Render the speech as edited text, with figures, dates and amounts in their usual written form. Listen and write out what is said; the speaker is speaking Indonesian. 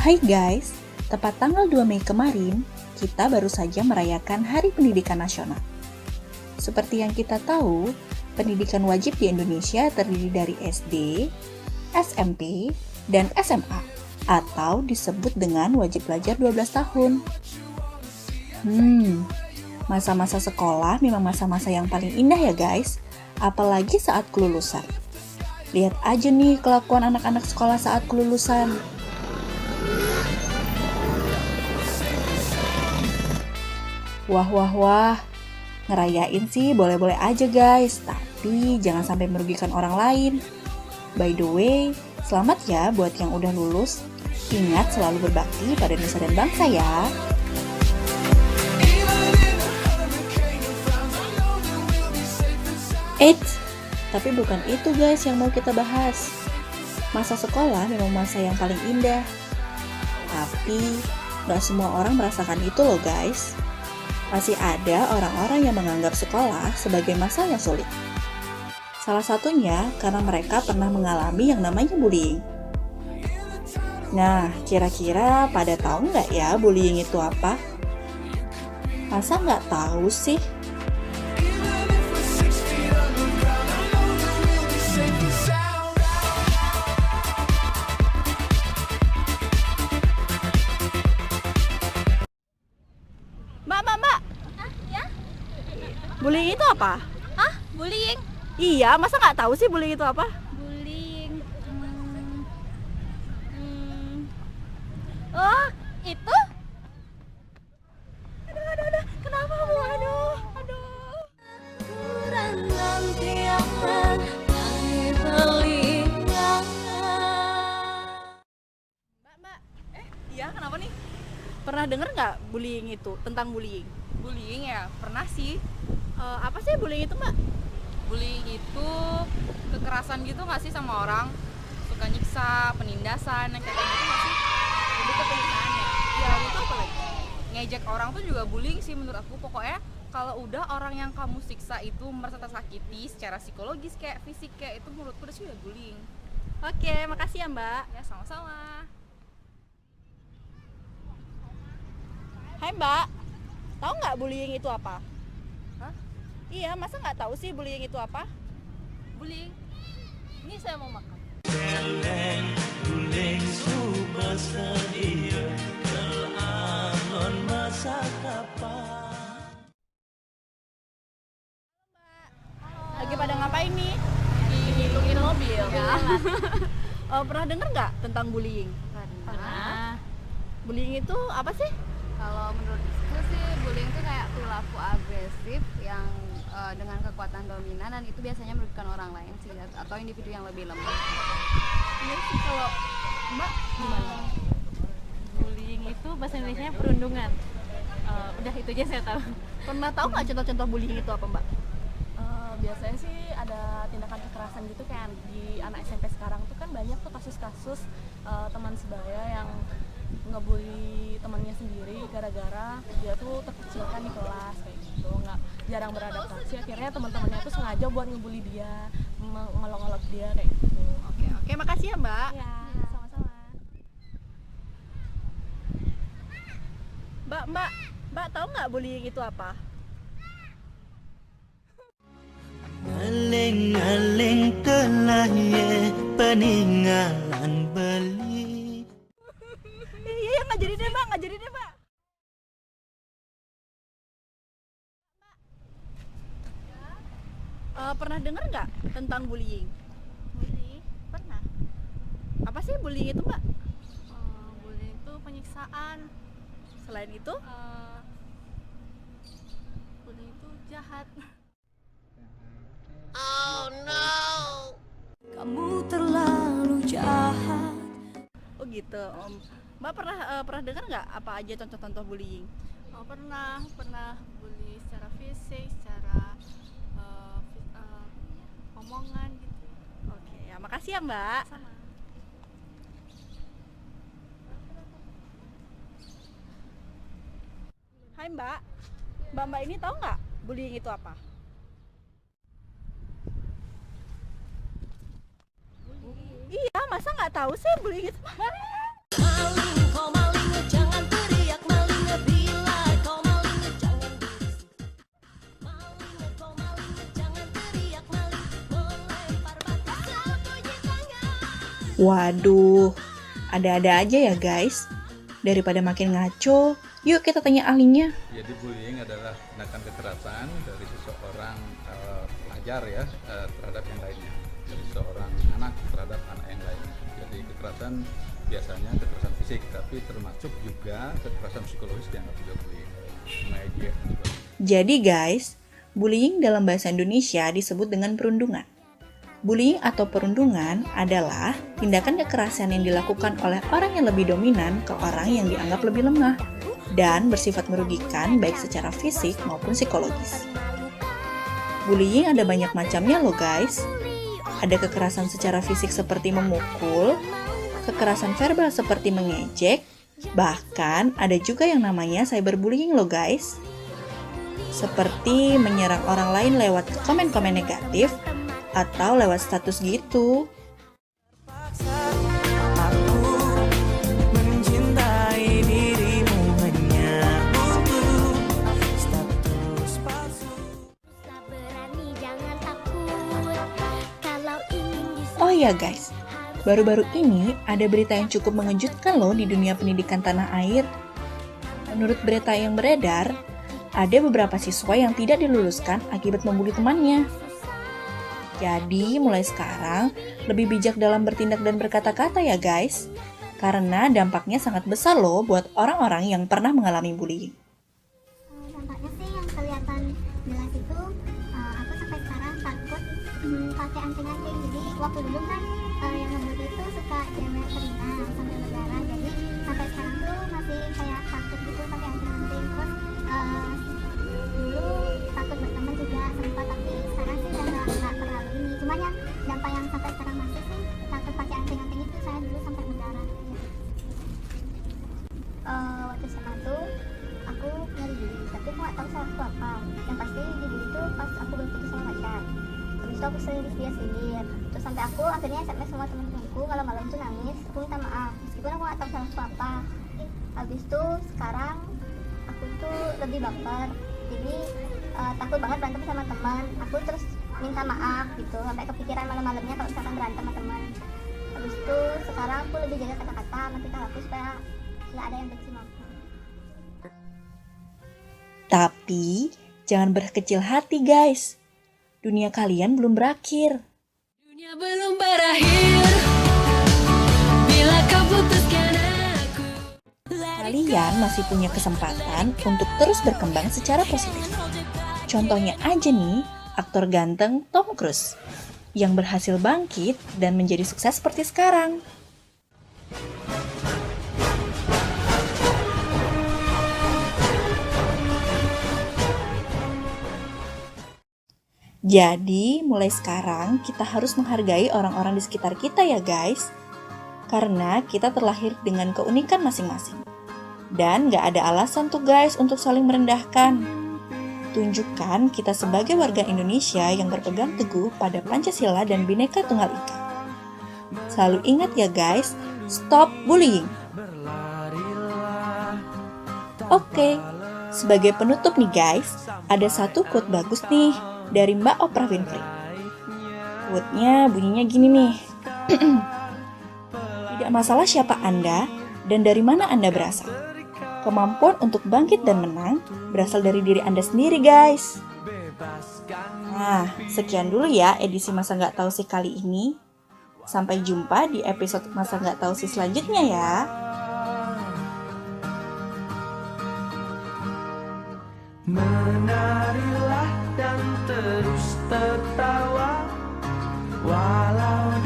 Hai guys, tepat tanggal 2 Mei kemarin, kita baru saja merayakan Hari Pendidikan Nasional. Seperti yang kita tahu, pendidikan wajib di Indonesia terdiri dari SD, SMP, dan SMA, atau disebut dengan wajib belajar 12 tahun. Masa-masa sekolah memang masa-masa yang paling indah ya guys, apalagi saat kelulusan. Lihat aja nih kelakuan anak-anak sekolah saat kelulusan. Wah, ngerayain sih boleh-boleh aja guys, tapi jangan sampai merugikan orang lain. By the way, selamat ya buat yang udah lulus. Ingat selalu berbakti pada nusa dan bangsa ya. Eits, tapi bukan itu guys yang mau kita bahas. Masa sekolah memang masa yang paling indah. Tapi, gak semua orang merasakan itu loh guys. Masih ada orang-orang yang menganggap sekolah sebagai masa yang sulit. Salah satunya karena mereka pernah mengalami yang namanya bullying. Nah, kira-kira pada tahu nggak ya bullying itu apa? Masa nggak tahu sih? Mbak. Ya? Bullying itu apa? Bullying? Iya, masa nggak tahu sih bullying itu apa? Bullying. Oh, itu? Aduh. Kenapa, Bu? Aduh. Mbak. Iya, kenapa nih? Pernah denger nggak bullying itu, tentang bullying? Bullying ya, pernah sih. Apa sih bullying itu, Mbak? Bullying itu kekerasan gitu nggak sih sama orang? Suka nyiksa, penindasan, yang kayak gitu nggak sih? Lebih ke penyiksaan ya. Ya, itu apa lagi? Ngejek orang tuh juga bullying sih menurut aku. Pokoknya kalau udah orang yang kamu siksa itu merasa tersakiti secara psikologis kayak fisik kayak itu menurutku udah sih udah bullying. Oke, makasih ya, Mbak. Ya sama-sama. Hai, Mbak. Tahu nggak bullying itu apa? Hah? Iya, masa nggak tahu sih bullying itu apa? Bullying? Ini saya mau makan. Lagi pada ngapain nih? Ngitungin mobil. Ya. Pernah denger nggak tentang bullying? Pernah. Bullying itu apa sih? Kalau menurutku sih bullying itu kayak perilaku agresif yang dengan kekuatan dominan dan itu biasanya merugikan orang lain sih atau individu yang lebih lemah. Iya sih, kalau Mbak gimana? Bullying itu bahasa Indonesianya perundungan. Udah itu aja saya tahu. Pernah tahu nggak contoh-contoh bullying itu apa, Mbak? Biasanya sih ada tindakan kekerasan gitu kayak di anak SMP sekarang tuh kan banyak tuh kasus-kasus teman sebaya yang ngebully temannya sendiri gara-gara dia tuh terkecilkan di kelas kayak gitu, nggak jarang beradaptasi, akhirnya teman-temannya tuh sengaja buat ngebully dia, ngelok-ngelok dia kayak gitu. Oke, makasih ya, Mbak. Ya, sama-sama. Mbak tahu nggak bullying itu apa? Aling-aling telah ye peninggalan beli. Iya, nggak jadi deh, Mbak. Pernah dengar nggak tentang bullying? Bullying pernah. Apa sih bullying itu, Mbak? Bullying itu penyiksaan. Selain itu, Bullying itu jahat. Kamu terlalu jahat. oh gitu. Mbak pernah dengar nggak apa aja contoh-contoh bullying? Pernah bully secara fisik, secara omongan gitu. Oke, ya makasih ya, Mbak. Sama. Hai, Mbak. Mbak ini tahu nggak bullying itu apa? Iya, masa nggak tahu sih bullying itu? Waduh, ada-ada aja ya guys. Daripada makin ngaco, yuk kita tanya ahlinya. Jadi bullying adalah tindakan kekerasan dari seseorang pelajar ya terhadap yang lainnya, dari seorang anak terhadap anak yang lainnya. Jadi kekerasan biasanya kekerasan fisik, tapi termasuk juga kekerasan psikologis dianggap juga bullying. Jadi guys, bullying dalam bahasa Indonesia disebut dengan perundungan. Bullying atau perundungan adalah tindakan kekerasan yang dilakukan oleh orang yang lebih dominan ke orang yang dianggap lebih lemah dan bersifat merugikan baik secara fisik maupun psikologis. Bullying ada banyak macamnya loh guys. Ada kekerasan secara fisik seperti memukul, kekerasan verbal seperti mengejek, bahkan ada juga yang namanya cyberbullying loh guys. Seperti menyerang orang lain lewat komen-komen negatif atau lewat status gitu. Aku mencintai dirimu hanya untuk status palsu. Oh ya guys, baru-baru ini ada berita yang cukup mengejutkan loh di dunia pendidikan tanah air. Menurut berita yang beredar, ada beberapa siswa yang tidak diluluskan akibat membuli temannya. Jadi, mulai sekarang, lebih bijak dalam bertindak dan berkata-kata ya guys. Karena dampaknya sangat besar loh buat orang-orang yang pernah mengalami bullying. Dampaknya sih yang kelihatan jelas itu, aku sampai sekarang takut pakai anting-anting. Jadi, waktu dulu kan yang ngebully itu suka cewek terinang sampai berdarah. Jadi, sampai sekarang tuh masih kayak takut gitu pakai anting-anting. Terus, dulu takut berteman juga sempat, tapi sekarang sih udah nggak terlalu ini. Cuman yang dampak yang sampai sekarang masih sih takut pakai anting-anting itu, saya dulu sampai berdarah. Waktu SMA tuh aku nyari diri, tapi aku nggak tahu salahku apa. Yang pasti di diri itu pas aku berputus sama pacar. Habis itu aku sering dia terus sampai aku akhirnya SMS semua temen-temenku malam-malam tuh nangis, aku minta maaf meskipun aku nggak tahu salahku apa. Habis itu sekarang aku tuh lebih baper, jadi takut banget berantem sama teman. Aku terus minta maaf gitu, sampai kepikiran malam-malamnya kalau misalkan berantem sama teman. Habis itu sekarang aku lebih jaga kata-kata sama tingkah laku supaya nggak ada yang benci sama aku. Tapi, jangan berkecil hati guys. Dunia kalian belum berakhir. Dunia belum berakhir bila kau putuskan aku. Kalian masih punya kesempatan untuk terus berkembang secara positif. Contohnya aja nih, aktor ganteng Tom Cruise yang berhasil bangkit dan menjadi sukses seperti sekarang. Jadi, mulai sekarang kita harus menghargai orang-orang di sekitar kita ya guys. Karena kita terlahir dengan keunikan masing-masing. Dan gak ada alasan tuh guys untuk saling merendahkan. Tunjukkan kita sebagai warga Indonesia yang berpegang teguh pada Pancasila dan Bhinneka Tunggal Ika. Selalu ingat ya guys, stop bullying. Oke, sebagai penutup nih guys, ada satu quote bagus nih dari Mbak Oprah Winfrey. Quote-nya bunyinya gini nih. Tidak masalah siapa Anda dan dari mana Anda berasal. Kemampuan untuk bangkit dan menang berasal dari diri Anda sendiri guys. Nah, sekian dulu ya edisi Masa Nggak Tahu Sih kali ini. Sampai jumpa di episode Masa Nggak Tahu Sih selanjutnya ya. Menarilah dan terus tertawa walau